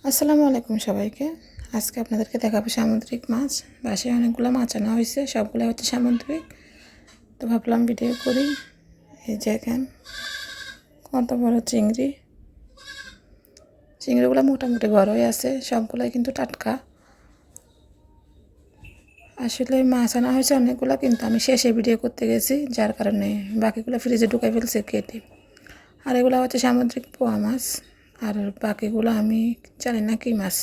আসসালামু আলাইকুম সবাইকে। আজকে আপনাদেরকে দেখাবো সামুদ্রিক মাছ। বাসায় অনেকগুলো মাছ আনা হয়েছে, সবগুলো হচ্ছে সামুদ্রিক। তো ভাবলাম ভিডিও করি। এই যে দেখেন কত বড় চিংড়ি। চিংড়িগুলো মোটামুটি বড়ই আছে, সবগুলোই কিন্তু টাটকা। আসলে মাছ আনা হয়েছে অনেকগুলো, কিন্তু আমি শেষে ভিডিও করতে গেছি, যার কারণে বাকিগুলো ফ্রিজে ঢুকাই ফেলছে কেটে। আর এগুলো হচ্ছে সামুদ্রিক পোয়া মাছ, আর বাকিগুলো আমি জানি না কী মাছ।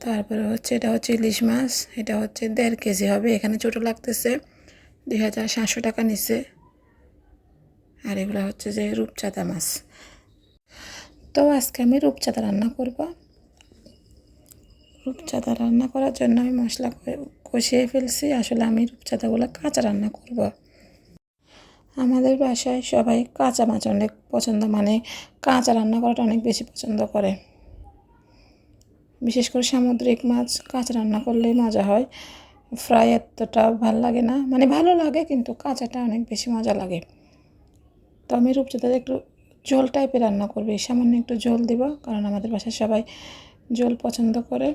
তারপরে হচ্ছে এটা হচ্ছে ইলিশ মাছ, এটা হচ্ছে 1.5 কেজি হবে। এখানে ছোটো লাগতেছে 2700 টাকা নিচ্ছে। আর এগুলো হচ্ছে যে রূপচাঁদা মাছ। তো আজকে আমি রূপচাঁদা রান্না করব। রূপচাঁদা রান্না করার জন্য আমি মশলা কষিয়ে ফেলছি। আসলে আমি রূপচাঁদাগুলো কাঁচা রান্না করব। আমাদের বাসায় সবাই কাঁচা মাছ অনেক পছন্দ, মানে কাঁচা রান্না করাটা অনেক বেশি পছন্দ করে। বিশেষ করে সামুদ্রিক মাছ কাঁচা রান্না করলেই মজা হয়। ফ্রাই এতটা ভালো লাগে না, মানে ভালো লাগে কিন্তু কাঁচাটা অনেক বেশি মজা লাগে। তো আমি রূপচাঁদাতে একটু ঝোল টাইপের রান্না করবি, সামান্য একটু ঝোল দিব, কারণ আমাদের বাসায় সবাই ঝোল পছন্দ করে।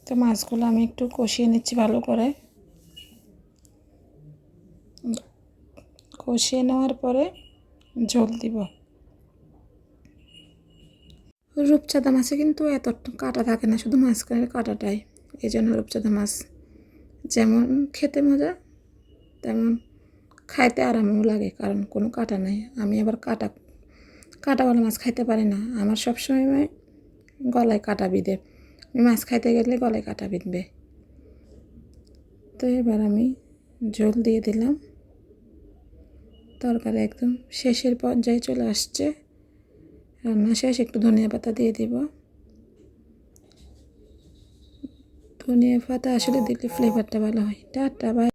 তো মাছগুলো আমি একটু কষিয়ে নিচ্ছি ভালো করে। কষিয়ে নেওয়ার পরে ঝোল দিব। রূপচাঁদা মাছে কিন্তু এত কাটা থাকে না, শুধু মাঝখানের কাটাটাই। এই জন্য রূপচাঁদা মাছ যেমন খেতে মজা, তেমন খাইতে আরামও লাগে, কারণ কোনো কাটা নাই। আমি আবার কাটাওয়ালা মাছ খাইতে পারি না। আমার সবসময় গলায় কাটা বিঁধে, আমি মাছ খাইতে গেলে গলায় কাটা বিঁধবে। তো এবার আমি ঝোল দিয়ে দিলাম। তরকারি একদম শেষের পর্যায়ে চলে আসছে, রান্না শেষ। একটু ধনিয়া পাতা দিয়ে দিব। ধনিয়া পাতা আসলে দিলে ফ্লেভারটা ভালো হয়। Tata bye.